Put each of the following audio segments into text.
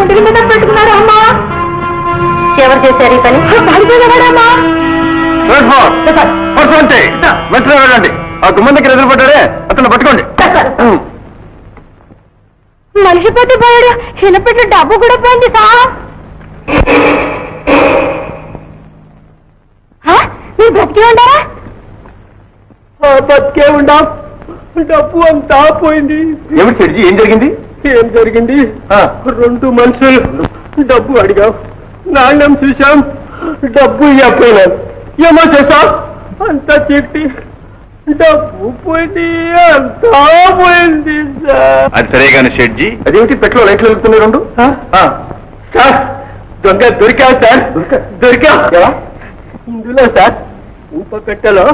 గుండెల మీద పెట్టుకున్నాడు అమ్మా. ఎవరు చేశారు ఈ పని? పడిపోయినవాడమ్మా. వెంటనే వెళ్ళండి. ఆ గుమ్మం దగ్గర ఎదురుపడ్డాడే అతను పట్టుకోండి. మనిషి పోతే పోయాడు, వినపెట్టి డబ్బు కూడా పోయింది సార్. మీరు బ్రతికే ఉండారా? బతికే ఉండా. డబ్బు అంతా పోయింది. ఏమిటి సెడ్జీ, ఏం జరిగింది? ఏం జరిగింది? 2 మనుషులు డబ్బు అడిగాం, నాణ్యం చూసాం, డబ్బు ఇవ్వపోయినాను. ఏమో చేసాం, అంతా చీటి, డబ్బు పోయింది, అంతా పోయింది సార్. అది సరే కానీ షెడ్జీ, అదేమిటి పెట్రోల్ లైట్లు వెళ్తున్నాయి 2? సార్ దొంగ దొరికా సార్, దొరికా. ఇందులో సార్ ఇంకో కట్టెలో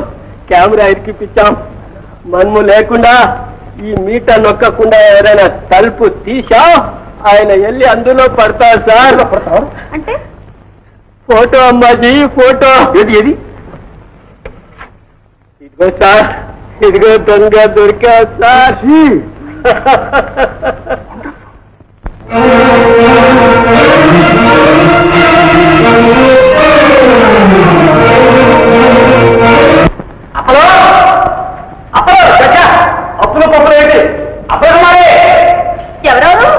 కెమెరా ఇరికిపించాం. మనము లేకుండా ఈ మీటర్ నొక్కకుండా ఎవరైనా తలుపు తీసా ఆయన వెళ్ళి అందులో పడతారు సార్. అంటే ఫోటో అమ్మాజీ, ఫోటో. ఏది ఏది? ఇదిగో సార్, ఇదిగో దొంగ దొరికా సార్. అప్పుడు అప్పుడు అప్పులు పప్పులు ఏంటి? అప్పుడు ఎవరెవరు?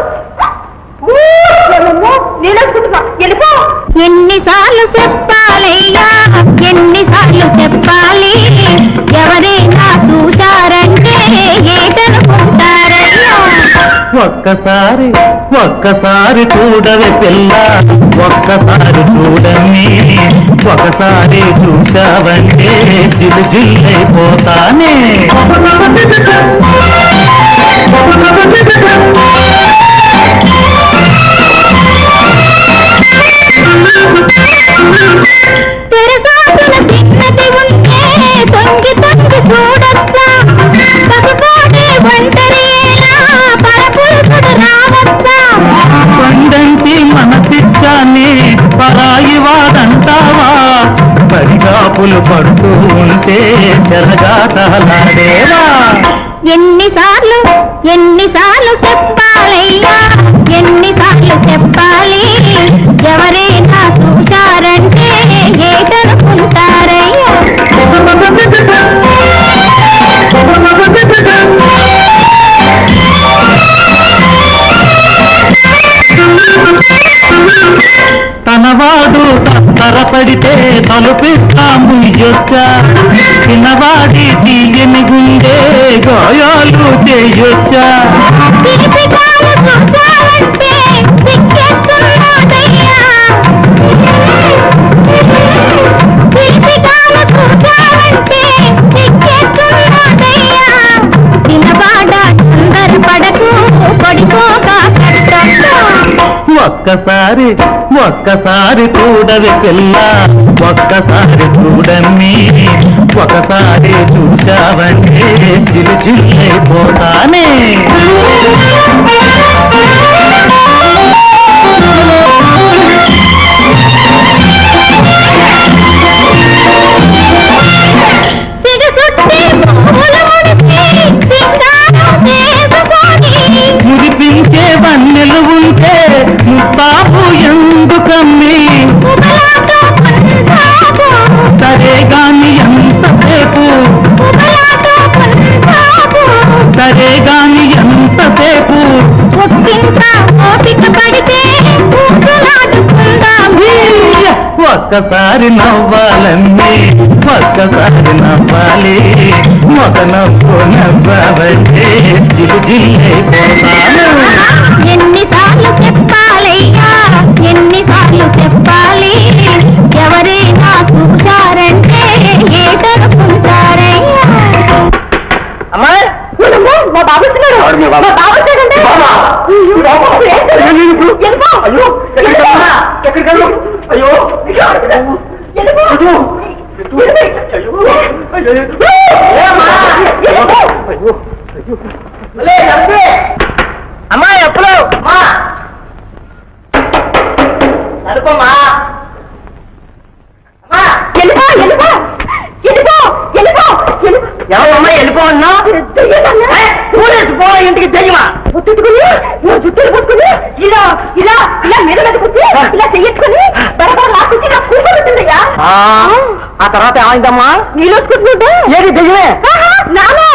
వెళ్ళిపో. ఎన్నిసార్లు చెప్పాలయ్యా, ఎన్నిసార్లు చెప్పాలి, ఎవరైనా చూశారంటే ఏటనుకుంటారయ్యా. ఒక్కసారి ఒక్కసారి చూడవే పిల్ల, ఒక్కసారి చూడని, ఒకసారి చూశావంటే జిలు జిల్లైపోతానే. తెరసాటున చిన్నది ఉంటే తొంగి తొంగి చూడొచ్చా, పసుపాడే ఒంటరియేనా పరపురుషుడు రావచ్చా. పండంటి మనసిచ్చాన్ని పరాయి వాడంటావా, పరిగాపులు పడుతూ ఉంటే చెలగాటలాడేవా. ఎన్నిసార్లు ఎన్నిసార్లు చెప్పాలయ్యా, ఎన్నిసార్లు చెప్పాలి, ఎవరైనా చూశారంటే ఏటనుకుంటారయ్యా. తనవాడు తరపడితే తలుపిస్తా ముయ్యొచ్చా, చిన్నవాడి తీయని గుండె గాయాలు చేయొచ్చా. ఒక్కసారి ఒక్కసారి చూడవి పిల్ల, ఒక్కసారి చూడమ్మి, ఒకసారి చూశావంటే జిలు జిల్లైపోతానే. మురిపించే వన్నెలు ఉంటే ముస్తాబు ఎందుకమ్మి, సరే గాని ఎంతసేపు, సరే గాని ఎంతసేపు, ఒక్కసారి నవ్వాలమ్మి, ఒక్కసారి నవ్వాలి, ఒక నవ్వు నవ్వాలంటే జిలు జిల్లైపోతాను. ఎన్నిసార్లు చెప్పాలయ్యా, ఎన్నిసార్లు చెప్పాలి, ఎవరైనా చూశారంటే ఏటనుకుంటారయ్యా. అమ్మా, మా బాబు వచ్చినాడు. మా బాబు వచ్చాడంటే అయ్యో అమ్మా, ఎప్పుడు నడుపమ్మా. వెళ్ళిపో వెళ్ళిపో వెళ్ళిపో వెళ్ళిపో ఎవరమ్మా వెళ్ళిపోన్నా? వెళ్ళిపో ఇంటికి దెయ్యమా? పుట్టుకుని నువ్వు జుట్టులు పుట్టుకుని ఇలా ఇలా ఇలా మీద మీద కూర్చి ఇలా చెయ్యట్టుకుని బరబర లాక్కొచ్చి నా కూర్చోబెట్టిందయ్యా. ఆ తర్వాత ఏమైందమ్మా? నీళ్ళొచ్చుకుంటుంటే ఏది దెయ్యమే? నానా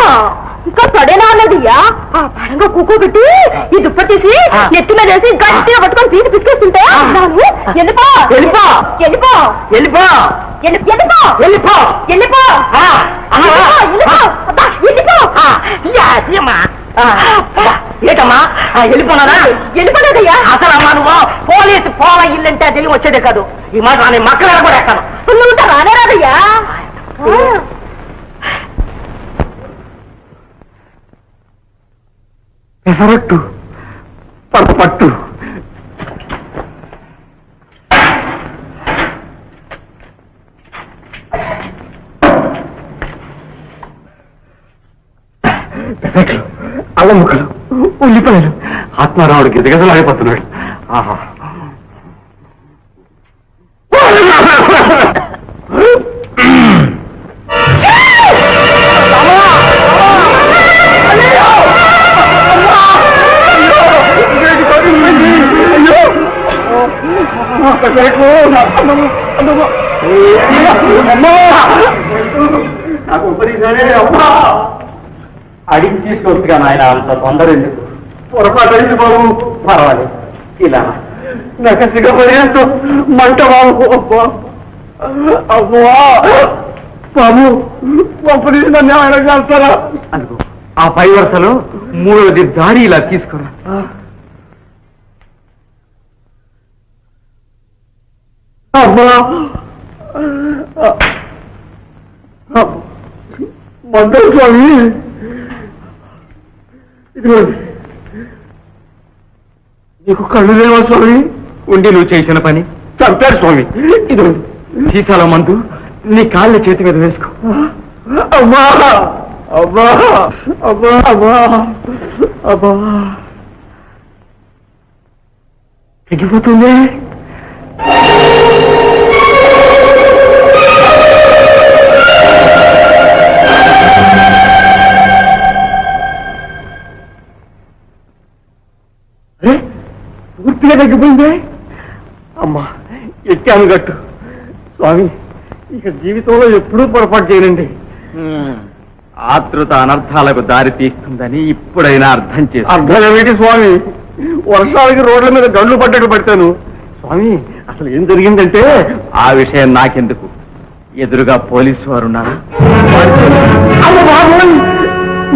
ఇంకా పడేనా అన్నదయ్యా. ఆ పడంగా కూకోబెట్టి ఈ దుప్పట్టేసి నెత్తి మీద వేసి గట్టిగా పట్టుకొని తీసి పిసికేస్తుంటే వెళ్ళిపో వెళ్ళిపో వెళ్ళిపో వెళ్ళిపో వెళ్ళిపో వెళ్ళిపో వెళ్ళిపో ఏటమ్మా వెళ్ళిపోనారా? వెళ్ళిపోలేదయ్యా. అసలు అమ్మా నువ్వు పోలీసు పోల ఇల్లంటే దెయ్యం వచ్చేదే కాదు. ఈ మాట రాని మక్కలు కూడా ఎక్కాను. నువ్వు రానే రాదయ్యా. పెసరట్టు పట్టు పెసరట్లు, అల్లం ముక్కలు, ఉల్లిపాయలు. ఆత్మారావుడు గిజగజలాడిపోతున్నాడు. ఆహా అడిగి తీసుకోవచ్చుగా నాయన, అంత తొందర ఎందుకు? పొరపాటు అయింది బాబు. పర్వాలేదు, ఇలా నాకు సిగపడేంత మంట బాబు. అబ్బా బాబు, పంపదీసి నన్ను ఆయన చేస్తారా? అనుకో ఆ పై వరుసలో మూడోది దారి ఇలా తీసుకురా. అమ్మా మందరు స్వామి, ఇదిగోండి. నీకు కళ్ళు లేవా స్వామి? ఉండి నువ్వు చేసిన పని చంపాడు స్వామి. ఇదిగోండి సీసాల మందు, నీ కాళ్ళ చేతి మీద వేసుకో. అమ్మా అమ్మా అమ్మా అమ్మా అమ్మా, తెగిపోతుంది. పూర్తిగా తగ్గిపోయింది. అమ్మా ఎక్కాను గట్టు. స్వామి, ఇక జీవితంలో ఎప్పుడూ పొరపాటు చేయనండి. ఆతృత అనర్థాలకు దారి తీస్తుందని ఇప్పుడైనా అర్థం చేసి. అర్థం ఏమిటి స్వామి? వర్షాలకి రోడ్ల మీద గండ్లు పడ్డట్టు పడతాను. స్వామి, అసలు ఏం జరిగిందంటే ఆ విషయం నాకెందుకు, ఎదురుగా పోలీసు వారు ఉన్నారా?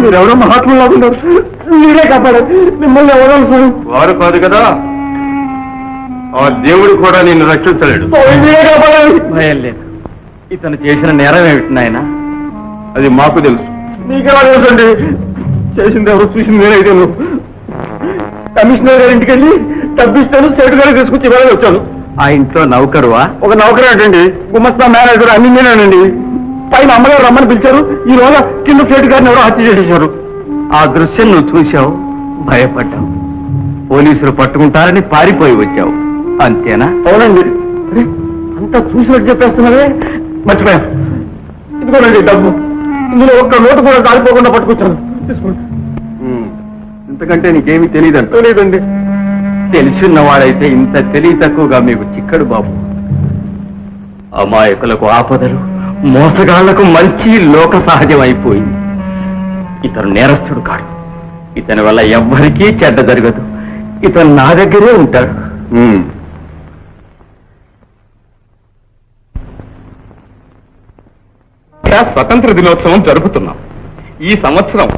మీరెవరో మహాత్ములు లాగున్నారు. మీరే కాపాడారు. మిమ్మల్ని ఎవరో వారు కాదు కదా, ఆ దేవుడు కూడా నిన్ను రక్షించలేడు. భయం లేదు. ఇతను చేసిన నేరం ఏమిటి నాయన? అది మాకు తెలుసు. మీకెలా తెలుసండి? చేసింది ఎవరు, చూసింది నేనైతే. కమిషనర్ గారి ఇంటికి వెళ్ళి డబ్బిస్తాను, సేటు గారికి తీసుకొచ్చి ఇవాళ వచ్చాను. ఆ ఇంట్లో నౌకరువా? ఒక నౌకరు ఏంటండి, గుమస్తా మేనేజర్ అన్ని నేనండి. పైన అమ్మగారు రమ్మని పిలిచారు. ఈ రోజు కింద సేటు గారిని ఎవరో హత్య చేసేశారు. ఆ దృశ్యం నువ్వు చూశావు, భయపడ్డావు. పోలీసులు పట్టుకుంటారని పారిపోయి వచ్చావు, అంతేనా? అవునండి. అంతా చూసినట్టు చెప్పేస్తున్నారే. మర్చిపోయాను. ఇదిగోనండి డబ్బు. ఇందులో ఒక్క నోటు కూడా కాలిపోకుండా పట్టుకొచ్చాను. తీసుకోండి. ఇంతకంటే నీకేమీ తెలియదండి. తెలియదండి. తెలిసిన్నవాడైతే ఇంత తెలివి తక్కువగా మీకు చిక్కడు బాబు. అమాయకులకు ఆపదలు, మోసగాళ్లకు మంచి లోక సహజం అయిపోయింది. ఇతను నేరస్తుడు కాడు. ఇతని వల్ల ఎవ్వరికీ చెడ్డ జరగదు. ఇతను నా దగ్గరే ఉంటాడు. స్వతంత్ర దినోత్సవం జరుపుతున్నాం. ఈ సంవత్సరం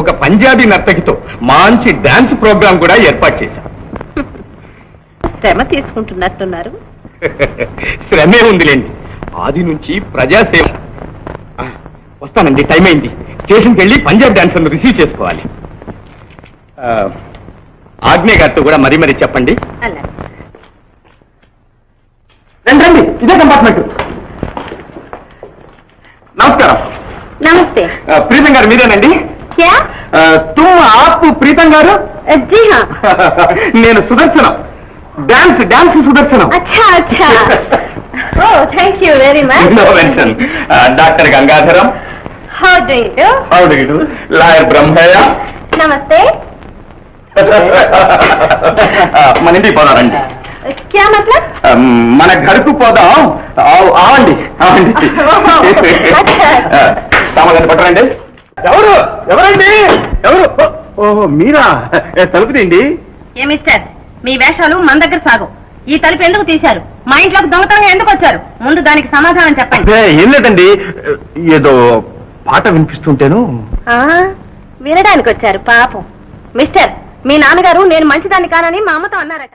ఒక పంజాబీ నర్తకితో మంచి డాన్స్ ప్రోగ్రాం కూడా ఏర్పాటు చేశాం. శ్రమ తీసుకుంటున్నట్టున్నారు. శ్రమే ఉందిలేండి, ఆది నుంచి ప్రజాసేవ. వస్తానండి, టైం అయింది. స్టేషన్కి వెళ్ళి పంజాబ్ డాన్సర్ను రిసీవ్ చేసుకోవాలి. ఆగ్నే గారితో కూడా మరీ మరీ చెప్పండి. రండి రండి, ఇదే కంపార్ట్మెంట్. నమస్కారం. నమస్తే. ప్రీతం గారు మీరేనండి? తుమ్ ఆప్ ప్రీతం గారు? జీ హా. నేను సుదర్శనం, డాన్స్ డాన్స్ సుదర్శనం. అచ్చా అచ్చా. Oh thank you very much. No mention. Doctor Gangadharam. How do you do? How do you do? Lawyer Brahmayya. నమస్తే. మన ఇంటికి పోదారండి. క్యా మతలబ్? మన గడుపు పోదాం. ఆవండి ఆవండి. సామాన్లు పట్టరండి. ఎవరండి? ఎవరు? ఓహో మీరా? తలుపు తీయండి. ఏ మిస్టర్, మీ వేషాలు మన దగ్గర సాగు. ఈ తలుపు ఎందుకు తీశారు? మా ఇంట్లోకి దొంగతనంగా ఎందుకు వచ్చారు? ముందు దానికి సమాధానం చెప్పండి. ఏం లేదండి, ఏదో పాట వినిపిస్తుంటేను. వినడానికి వచ్చారు పాపం. మిస్టర్, మీ నాన్నగారు నేను మంచిదాన్ని కానని మా అమ్మతో అన్నారట.